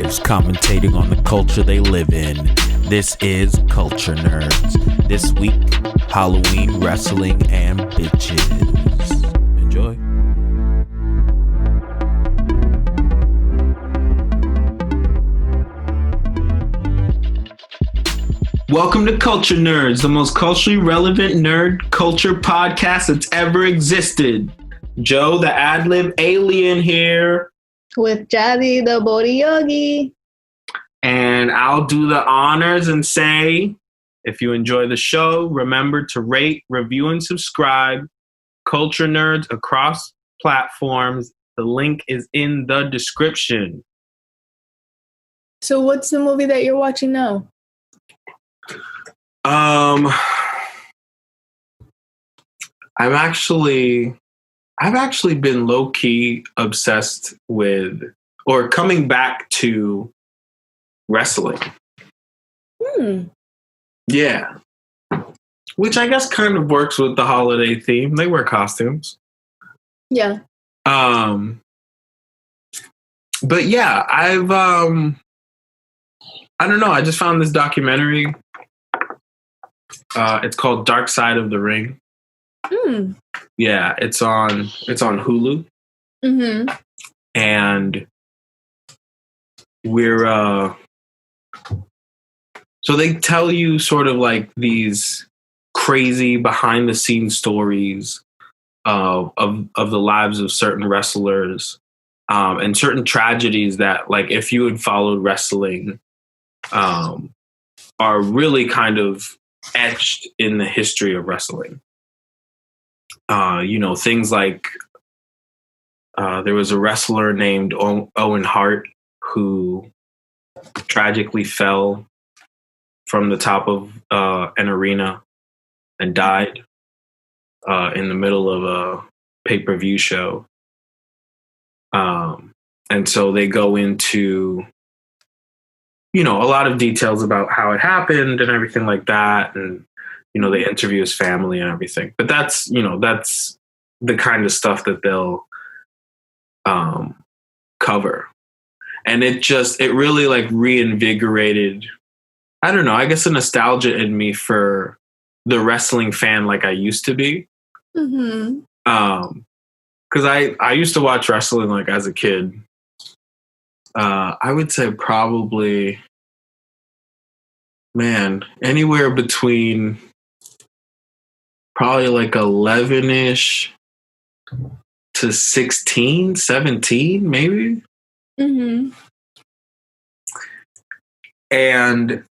nerds commentating on the culture they live in. This is Culture Nerds. This week, Halloween, wrestling, and bitches. Enjoy. Welcome to Culture Nerds, the most culturally relevant nerd culture podcast that's ever existed. Joe, the ad-lib alien here. With Jadi, the Bodhi Yogi. And I'll do the honors and say, if you enjoy the show, remember to rate, review, and subscribe. Culture Nerds across platforms. The link is in the description. So what's the movie that you're watching now? I've actually been low-key obsessed with, or coming back to, wrestling. Yeah. Which I guess kind of works with the holiday theme. They wear costumes. Yeah. But yeah, I don't know. I just found this documentary. It's called Dark Side of the Ring. Yeah, it's on Hulu. Mm-hmm. And we're so they tell you sort of like these crazy behind the scenes stories of the lives of certain wrestlers, and certain tragedies that, like, if you had followed wrestling, are really kind of etched in the history of wrestling. Things like there was a wrestler named Owen Hart who tragically fell from the top of an arena and died in the middle of a pay-per-view show. And so they go into, a lot of details about how it happened and everything like that. And, they interview his family and everything. But that's the kind of stuff that they'll cover. And it really like reinvigorated, I don't know, I guess a nostalgia in me for the wrestling fan like I used to be. Mm-hmm. 'Cause I used to watch wrestling like as a kid. I would say probably, anywhere between probably like 11-ish to 16, 17, maybe. Mm-hmm. And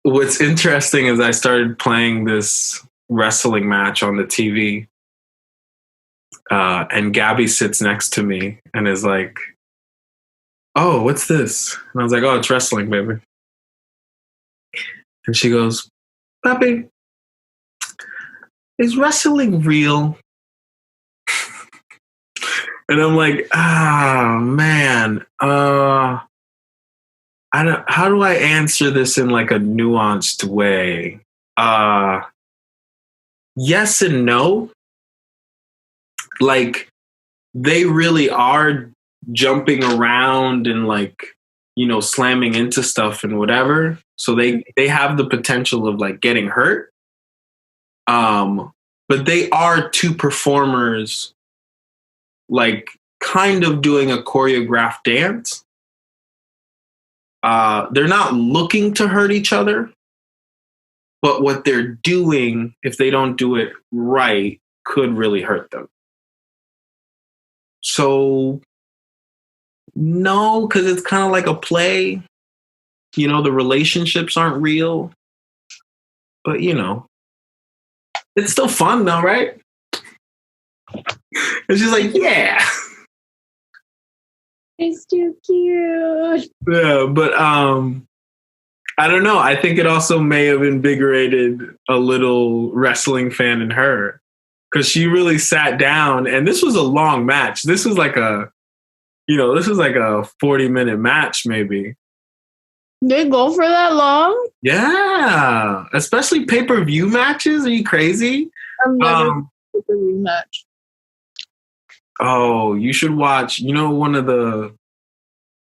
what's interesting is I started playing this wrestling match on the TV. And Gabby sits next to me and is like, "Oh, what's this?" And I was like, "Oh, it's wrestling, baby." And she goes, "Papi, is wrestling real?" And I'm like, man, how do I answer this in like a nuanced way? Yes and no. Like, they really are jumping around and like, slamming into stuff and whatever. So they have the potential of like getting hurt. But they are two performers, like kind of doing a choreographed dance. They're not looking to hurt each other, but what they're doing, if they don't do it right, could really hurt them. So no, because it's kind of like a play. The relationships aren't real, but it's still fun though, right? And she's like, yeah. It's too cute. Yeah, but I don't know. I think it also may have invigorated a little wrestling fan in her, because she really sat down, and this was a long match. This was like a 40-minute match, maybe. They go for that long? Yeah, especially pay-per-view matches. Are you crazy? I've never pay-per-view match. Oh, you should watch. One of the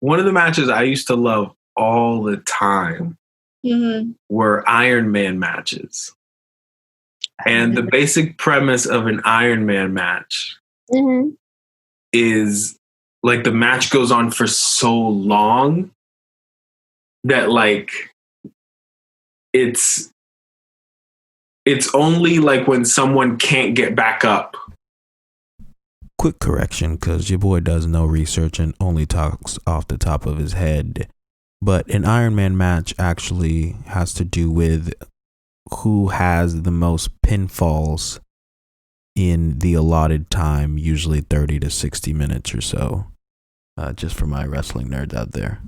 one of the matches I used to love all the time were Iron Man matches. And the basic premise of an Iron Man match is like the match goes on for so long that like it's only like when someone can't get back up. Quick correction, because your boy does no research and only talks off the top of his head. But an Iron Man match actually has to do with who has the most pinfalls in the allotted time, usually 30 to 60 minutes or so. Just for my wrestling nerds out there.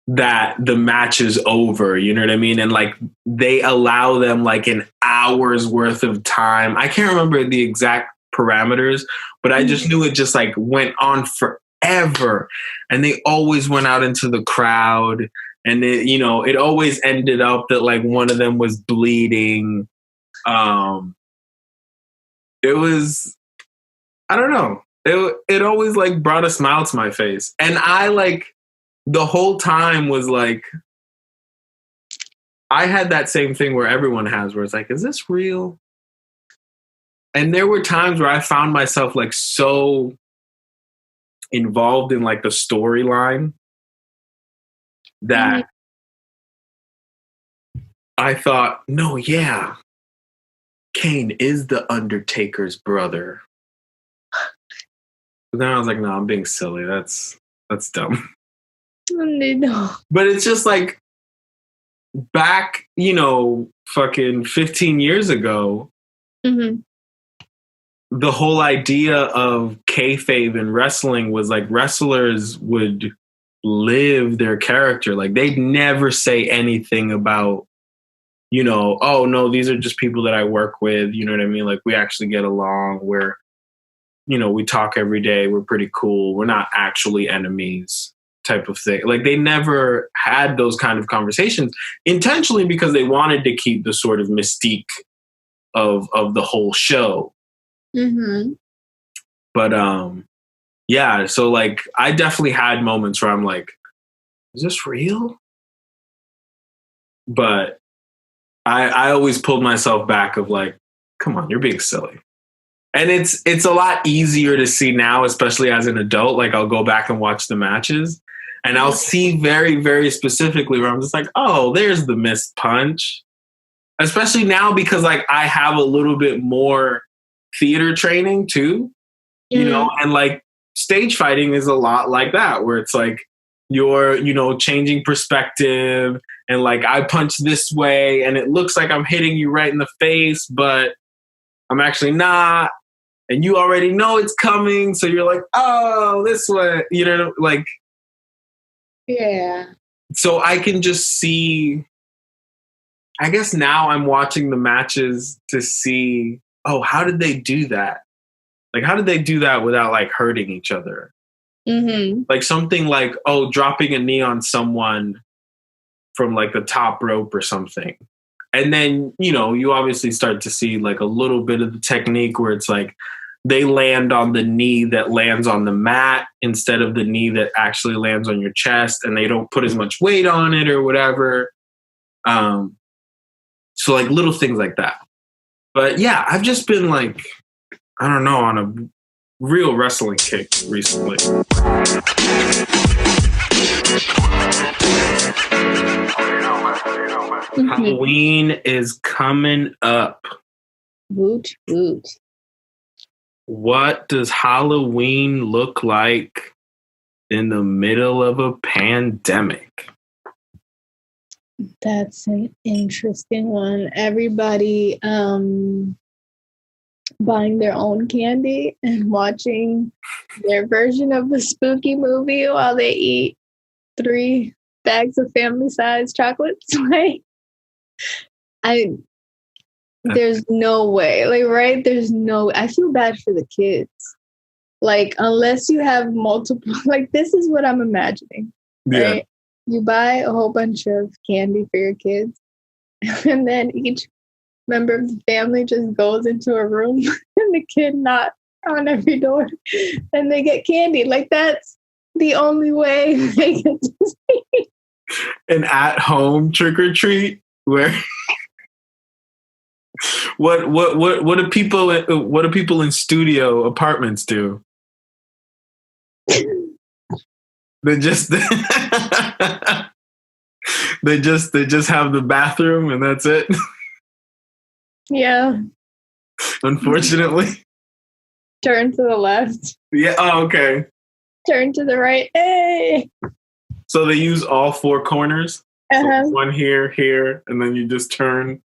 That the match is over, you know what I mean? And like they allow them like an hour's worth of time. I can't remember the exact parameters, but I just knew it just like went on forever. And they always went out into the crowd. And it, you know, it always ended up that like one of them was bleeding. It was, I don't know. It always like brought a smile to my face. And I like the whole time was like, I had that same thing where everyone has, where it's like, is this real? And there were times where I found myself like so involved in like the storyline that I thought, no, yeah, Kane is the Undertaker's brother. But then I was like, no, I'm being silly. That's dumb. No. But it's just like back, you know, fucking 15 years ago, the whole idea of kayfabe in wrestling was like wrestlers would live their character. Like they'd never say anything about, you know, oh no, these are just people that I work with. You know what I mean? Like we actually get along. We're, you know, we talk every day. We're pretty cool. We're not actually enemies type of thing. Like they never had those kind of conversations intentionally because they wanted to keep the sort of mystique of the whole show. But yeah, so like I definitely had moments where I'm like, is this real? But I always pulled myself back of like, come on, you're being silly. And it's a lot easier to see now, especially as an adult. Like I'll go back and watch the matches and I'll see very, very specifically where I'm just like, oh, there's the missed punch. Especially now because like I have a little bit more theater training too, you know, and like stage fighting is a lot like that, where it's like you're, you know, changing perspective and like I punch this way and it looks like I'm hitting you right in the face, but I'm actually not. And you already know it's coming. So you're like, oh, this way, you know, like. Yeah. So I can just see, I guess now I'm watching the matches to see, oh, how did they do that? Like, how did they do that without like hurting each other? Like something like, oh, dropping a knee on someone from like the top rope or something. And then, you know, you obviously start to see like a little bit of the technique where it's like they land on the knee that lands on the mat instead of the knee that actually lands on your chest, and they don't put as much weight on it or whatever. So like little things like that. But yeah, I've just been like, I don't know, on a real wrestling kick recently. Halloween is coming up. Woot woot. What does Halloween look like in the middle of a pandemic? That's an interesting one. Everybody buying their own candy and watching their version of a spooky movie while they eat 3 bags of family-sized chocolates. Like, there's no way. Like, right? There's no. I feel bad for the kids. Like, unless you have multiple. Like, this is what I'm imagining. Right? Yeah. You buy a whole bunch of candy for your kids, and then each member of the family just goes into a room and the kid knocks on every door and they get candy. Like, that's the only way they get to see. An at-home trick or treat where what do people in studio apartments do? They just they just have the bathroom and that's it. Yeah. Unfortunately. Turn to the left. Yeah. Oh, okay. Turn to the right. Hey. So they use all four corners. Uh-huh. So one here, and then you just turn.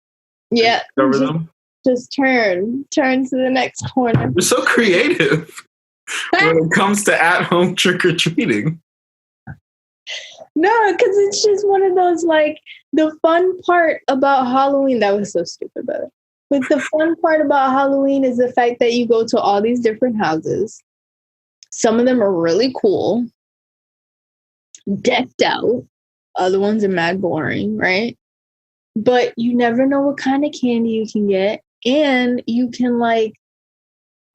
Yeah. Cover them. Just turn to the next corner. You're so creative when it comes to at-home trick-or-treating. No, because it's just one of those, like, the fun part about Halloween, that was so stupid, brother. But the fun part about Halloween is the fact that you go to all these different houses. Some of them are really cool, decked out. Other ones are mad boring, right? But you never know what kind of candy you can get. And you can, like,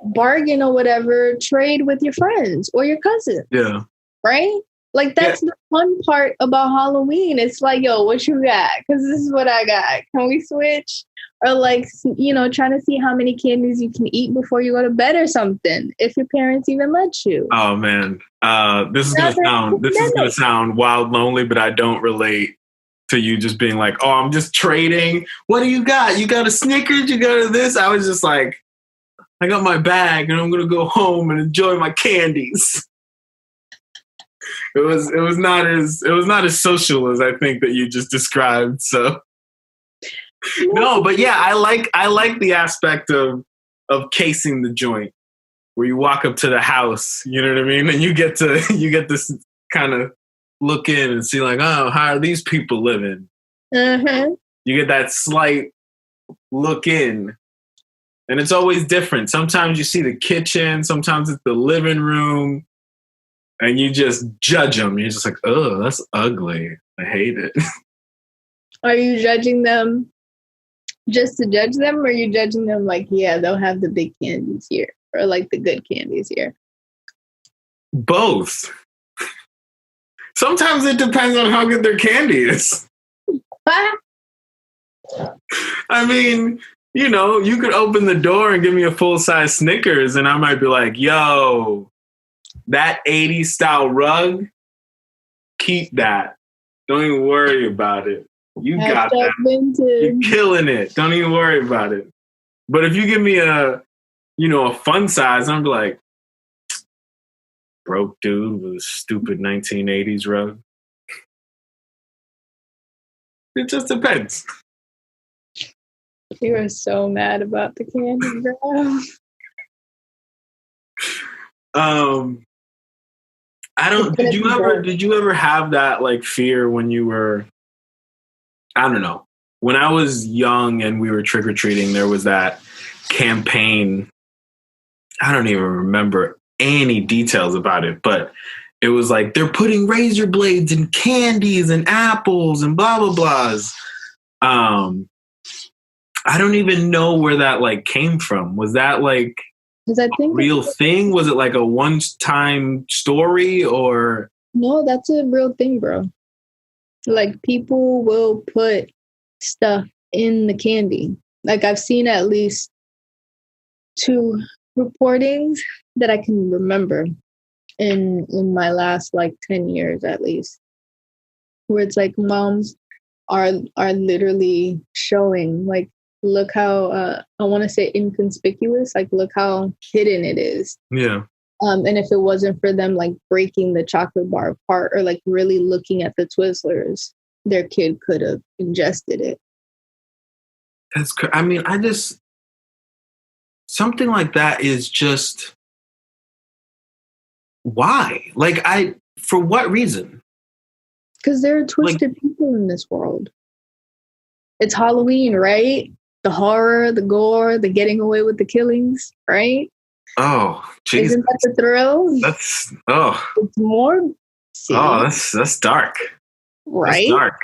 bargain or whatever, trade with your friends or your cousins. Yeah. Right? Like, that's the fun part about Halloween. It's like, yo, what you got? Because this is what I got. Can we switch? Or, like, you know, trying to see how many candies you can eat before you go to bed or something, if your parents even let you. Oh, man. This is gonna sound wild lonely, but I don't relate to you just being like, oh, I'm just trading. What do you got? You got a Snickers? You got this? I was just like, I got my bag and I'm gonna go home and enjoy my candies. It was not as social as I think that you just described. So no, but yeah, I like the aspect of casing the joint where you walk up to the house, you know what I mean? And you get this kind of look in and see like, oh, how are these people living? Mm-hmm. You get that slight look in. And it's always different. Sometimes you see the kitchen, sometimes it's the living room. And you just judge them. You're just like, oh, that's ugly. I hate it. Are you judging them just to judge them? Or are you judging them like, yeah, they'll have the big candies here, or like the good candies here? Both. Sometimes it depends on how good their candy is. I mean, you know, you could open the door and give me a full-size Snickers and I might be like, yo, that 80s style rug, keep that. Don't even worry about it. You got that. Vintage. You're killing it. Don't even worry about it. But if you give me a fun size, I'm like, broke dude with a stupid 1980s rug. It just depends. You are so mad about the candy, girl. I don't. Did you ever have that like fear when you were? I don't know. When I was young and we were trick or treating, there was that campaign. I don't even remember any details about it, but it was like they're putting razor blades and candies and apples and blah blah blahs. I don't even know where that like came from. Was that like a real thing? Was it like a one-time story or? No, that's a real thing, bro. Like people will put stuff in the candy. Like I've seen at least 2 reportings that I can remember in my last like 10 years at least, where it's like moms are literally showing like, look how I want to say inconspicuous, like look how hidden it is. Yeah. And if it wasn't for them like breaking the chocolate bar apart or like really looking at the Twizzlers, their kid could have ingested it. I mean, something like that is just, why? Like for what reason? Because there are twisted people in this world. It's Halloween, right? The horror, the gore, the getting away with the killings, right? Oh, Jesus. Isn't that the thrill? It's more. Oh, that's dark. Right? That's dark.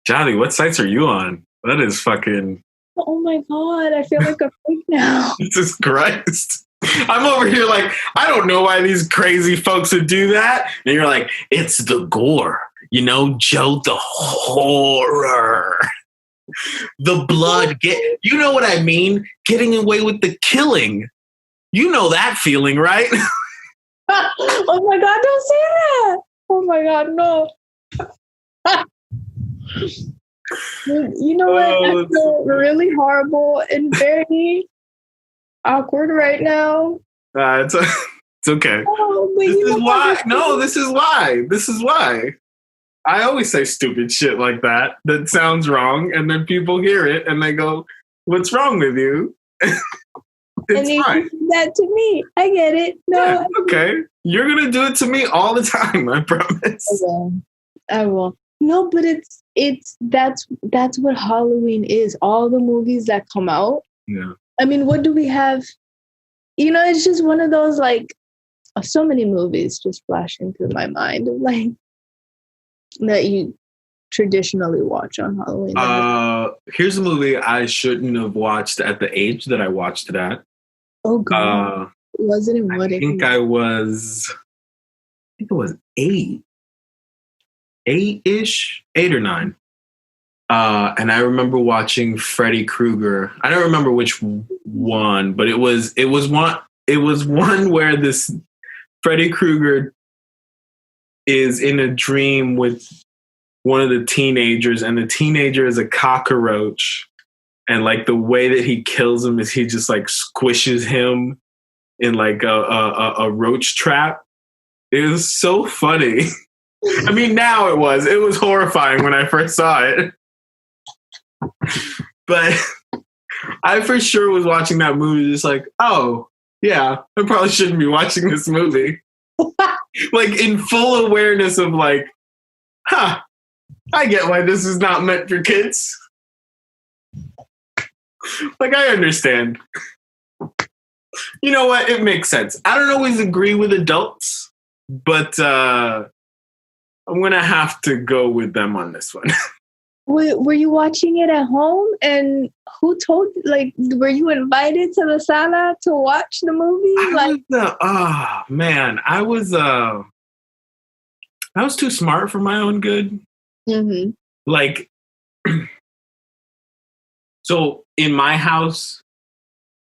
Johnny, what sites are you on? That is fucking. Oh my God, I feel like a freak now. Jesus Christ. I'm over here like, I don't know why these crazy folks would do that. And you're like, it's the gore. You know, Joe, the horror. The blood. You know what I mean? Getting away with the killing. You know that feeling, right? Oh my God, don't say that. Oh my God, no. You know what? I feel really horrible and very awkward right now. It's okay. Oh, but This is why. No, this is why. This is why. I always say stupid shit like that sounds wrong, and then people hear it and they go, "What's wrong with you?" It's and fine. That to me, I get it. No, yeah, okay. You're gonna do it to me all the time. I promise. I will. No, but that's what Halloween is. All the movies that come out. Yeah. I mean, what do we have? You know, it's just one of those like so many movies just flashing through my mind of like that you traditionally watch on Halloween. Here's a movie I shouldn't have watched at the age that I watched it at. Oh God. Was it in what age? I think it was 8. 8-ish, 8 or 9. And I remember watching Freddy Krueger. I don't remember which one, but it was one where this Freddy Krueger is in a dream with one of the teenagers, and the teenager is a cockroach. And like the way that he kills him is he just like squishes him in like a roach trap. It was so funny. I mean, now it was horrifying when I first saw it. But I for sure was watching that movie just like, oh, yeah, I probably shouldn't be watching this movie. Like in full awareness of like, I get why this is not meant for kids. Like, I understand. You know what? It makes sense. I don't always agree with adults, but I'm going to have to go with them on this one. Were you watching it at home? And who told, like, were you invited to the sala to watch the movie? I was too smart for my own good. Mm-hmm. Like, so in my house,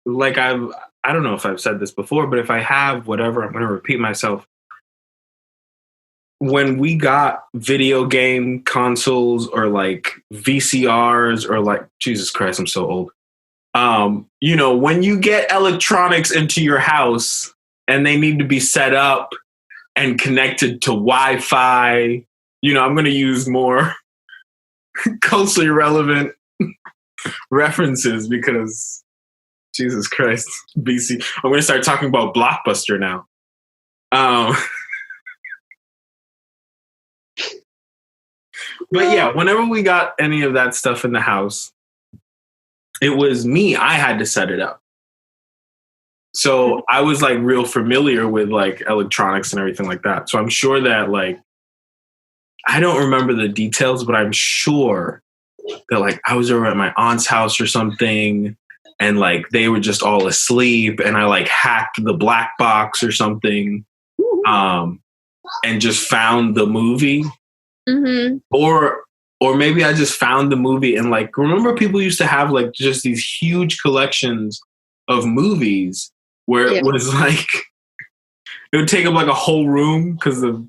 like I don't know if I've said this before, but if I have, whatever, I'm going to repeat myself. When we got video game consoles or like VCRs or like, Jesus Christ, I'm so old. You know, when you get electronics into your house and they need to be set up and connected to Wi-Fi, you know, I'm going to use more culturally relevant references because Jesus Christ, BC. I'm going to start talking about Blockbuster now. But yeah, whenever we got any of that stuff in the house, it was me. I had to set it up. So I was like real familiar with like electronics and everything like that. So I'm sure that like, I don't remember the details, but I'm sure that like I was over at my aunt's house or something and like they were just all asleep and I like hacked the black box or something and just found the movie. Mm-hmm. Or maybe I just found the movie and like, remember people used to have like just these huge collections of movies where it was like, it would take up like a whole room because the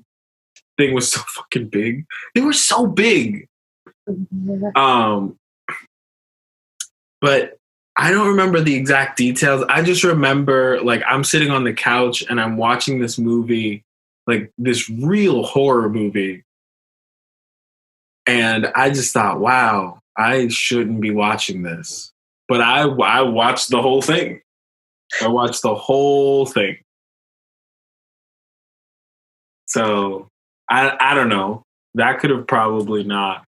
thing was so fucking big. They were so big. But I don't remember the exact details. I just remember like I'm sitting on the couch and I'm watching this movie, like this real horror movie. And I just thought, wow, I shouldn't be watching this. But I watched the whole thing. I watched the whole thing. So I don't know. That could have probably not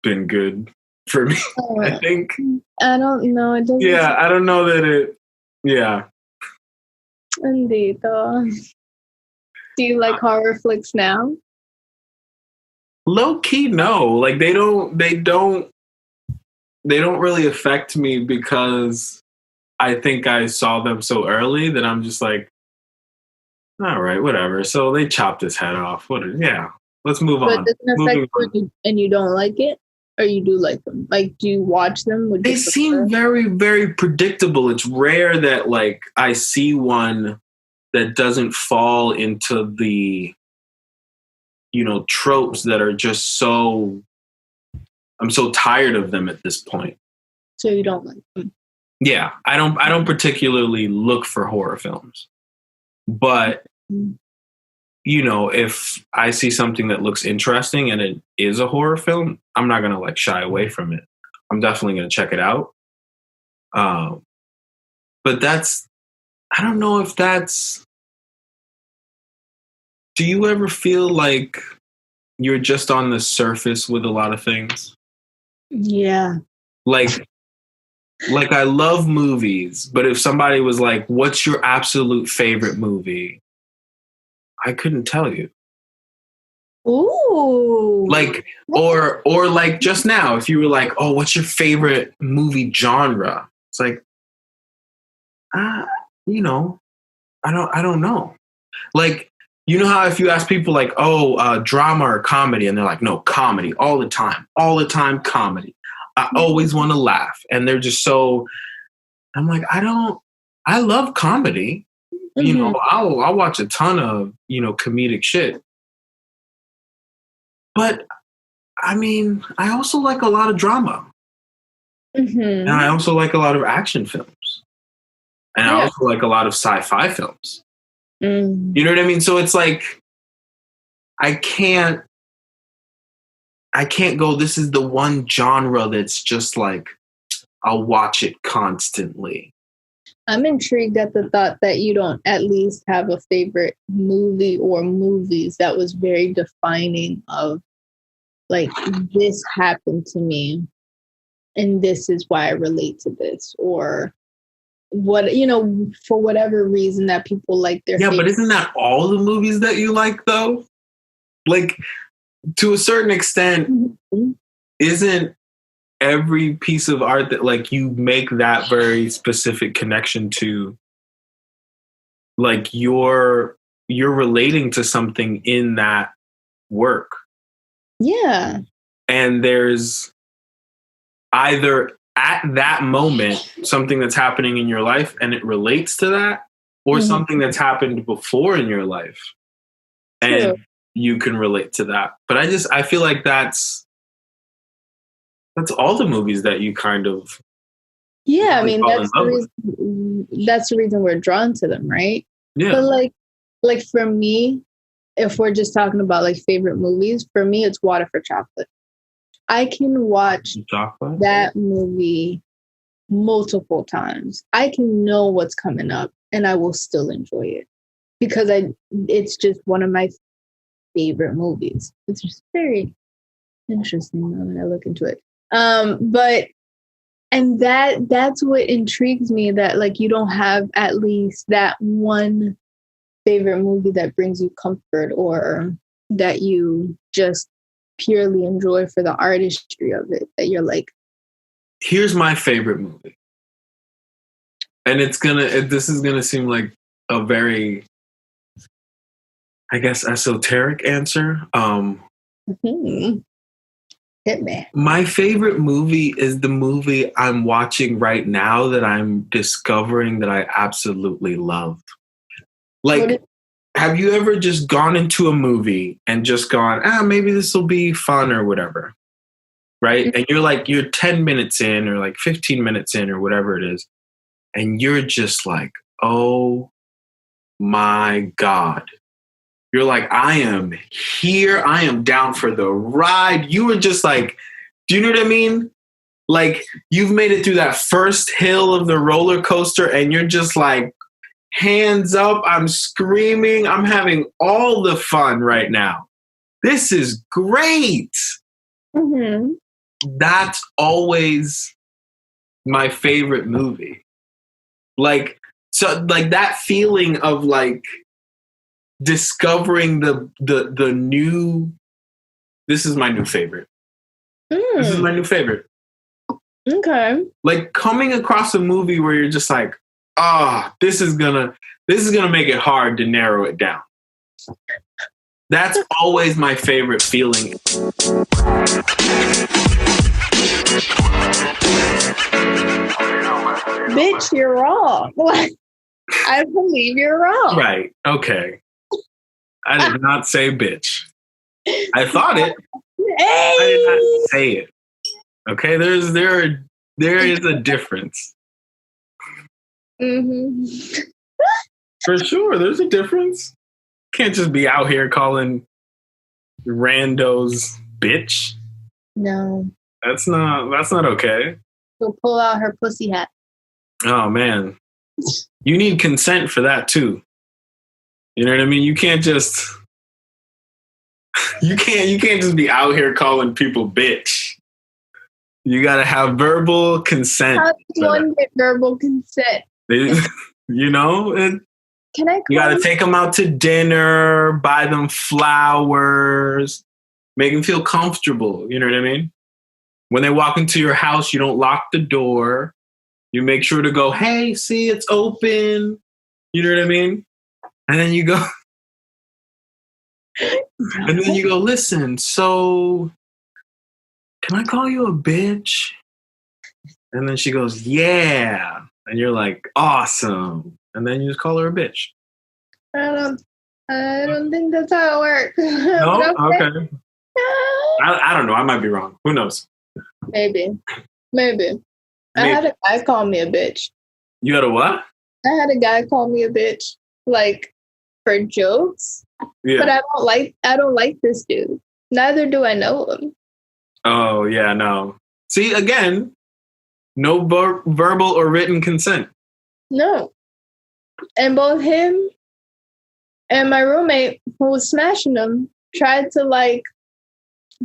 been good for me, I think. I don't know. It doesn't. Yeah, I don't know that it. Yeah. Indeed. Do you like horror flicks now? Low key, no. Like they don't really affect me because I think I saw them so early that I'm just like, all right, whatever. So they chopped his head off. Yeah, let's move But on. it doesn't Moving affect you and you don't like it? Or you do like them? Like, do you watch them? Would They you seem very, very predictable. It's rare that like I see one that doesn't fall into the, tropes that are just so, I'm so tired of them at this point. So you don't like them? Yeah, I don't particularly look for horror films. But if I see something that looks interesting and it is a horror film, I'm not going to like shy away from it. I'm definitely going to check it out. But I don't know if that's, do you ever feel like you're just on the surface with a lot of things? Yeah. Like I love movies, but if somebody was like, what's your absolute favorite movie? I couldn't tell you. Ooh. Like, or like just now, if you were like, oh, what's your favorite movie genre? It's like, I don't know. Like, you know how if you ask people like, oh, drama or comedy, and they're like, no, comedy all the time, comedy. I always want to laugh. And they're just so, I'm like, I love comedy. Mm-hmm. I'll watch a ton of, comedic shit. But I mean, I also like a lot of drama. Mm-hmm. And I also like a lot of action films. And I also like a lot of sci-fi films. Mm. You know what I mean? So it's like, I can't go, this is the one genre that's just like, I'll watch it constantly. I'm intrigued at the thought that you don't at least have a favorite movie or movies that was very defining of like, this happened to me and this is why I relate to this, or what, for whatever reason that people like their Yeah, favorite. but isn't that all the movies that you like though? Like, to a certain extent, Mm-hmm. isn't every piece of art that like you make that very specific connection to, like you're relating to something in that work? Yeah. And there's either at that moment something that's happening in your life and it relates to that, or something that's happened before in your life and you can relate to that. But I feel like that's all the movies that you kind of, yeah, I mean, fall that's the reason we're drawn to them, right? Yeah. But like for me, if we're just talking about like favorite movies, for me it's Water for Chocolate. I can watch that movie multiple times. I can know what's coming up and I will still enjoy it because it's just one of my favorite movies. It's just very interesting now that I look into it. And that's what intrigues me, that like you don't have at least that one favorite movie that brings you comfort or that you just purely enjoy for the artistry of it, that you're like, here's my favorite movie. And this is gonna seem like a very, I guess, esoteric answer. Hit me. My favorite movie is the movie I'm watching right now that I'm discovering that I absolutely love. Like, have you ever just gone into a movie and just gone, maybe this will be fun or whatever, right? Mm-hmm. And you're 10 minutes in or like 15 minutes in or whatever it is, and you're just like, oh my God. You're like, I am here. I am down for the ride. You were just like, do you know what I mean? Like, you've made it through that first hill of the roller coaster and you're just like, hands up. I'm screaming. I'm having all the fun right now. This is great. Mm-hmm. That's always my favorite movie. Like, so like that feeling of like, discovering the new, this is my new favorite. This is my new favorite. Okay. Like coming across a movie where you're just like, this is gonna make it hard to narrow it down. That's always my favorite feeling. Bitch, you're wrong. I believe you're wrong. Right. Okay. I did not say bitch. I thought it. Hey! I did not say it. Okay, there is a difference. Mm-hmm. For sure, there's a difference. Can't just be out here calling randos bitch. No. That's not okay. She'll pull out her pussy hat. Oh man. You need consent for that too. You know what I mean? You can't just be out here calling people bitch. You gotta have verbal consent. How does one get verbal consent? You know, Can I? You gotta take them out to dinner, buy them flowers, make them feel comfortable. You know what I mean? When they walk into your house, you don't lock the door. You make sure to go, hey, see, it's open. You know what I mean? And then you go, listen, so can I call you a bitch? And then she goes, yeah. And you're like, awesome. And then you just call her a bitch. I don't think that's how it works. No? Okay. I don't know. I might be wrong. Who knows? Maybe. I had a guy call me a bitch. You had a what? I had a guy call me a bitch, like for jokes. Yeah. But I don't like this dude. Neither do I know him. Oh yeah, no. See, again, no verbal or written consent. No. And both him and my roommate, who was smashing him, tried to like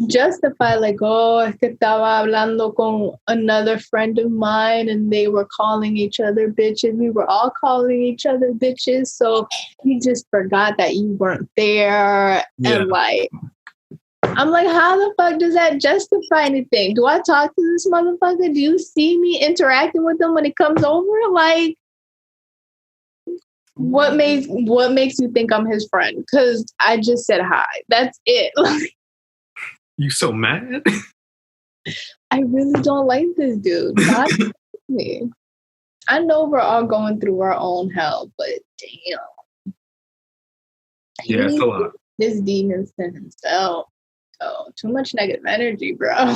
justify, like, oh, es que estaba hablando con another friend of mine and they were calling each other bitches. We were all calling each other bitches. So he just forgot that you weren't there. Yeah. And like, I'm like, how the fuck does that justify anything? Do I talk to this motherfucker? Do you see me interacting with him when it comes over? Like, what makes you think I'm his friend? Because I just said hi. That's it. You so mad? I really don't like this dude. Not me. I know we're all going through our own hell, but damn. Yeah, it's a lot. This demon to himself. Oh, too much negative energy, bro.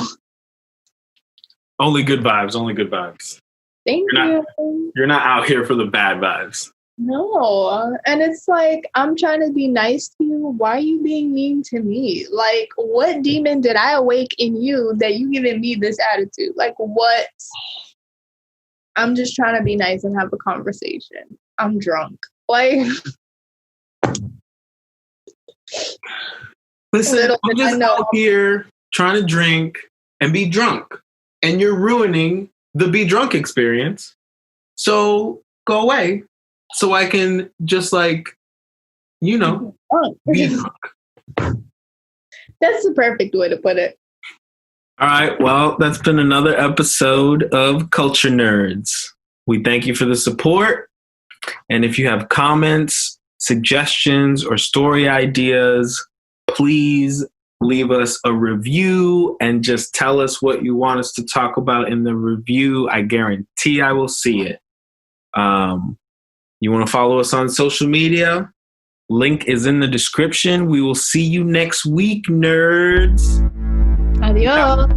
Only good vibes. Thank you. You're not out here for the bad vibes. No. And it's like, I'm trying to be nice to you. Why are you being mean to me? Like, what demon did I awake in you that you giving me this attitude? Like, what? I'm just trying to be nice and have a conversation. I'm drunk. Like, listen, I'm just out here trying to drink and be drunk. And you're ruining the be drunk experience. So go away. So I can just like, be drunk. That's the perfect way to put it. All right. Well, that's been another episode of Culture Nerds. We thank you for the support. And if you have comments, suggestions, or story ideas, please leave us a review and just tell us what you want us to talk about in the review. I guarantee I will see it. You want to follow us on social media? Link is in the description. We will see you next week, nerds. Adios.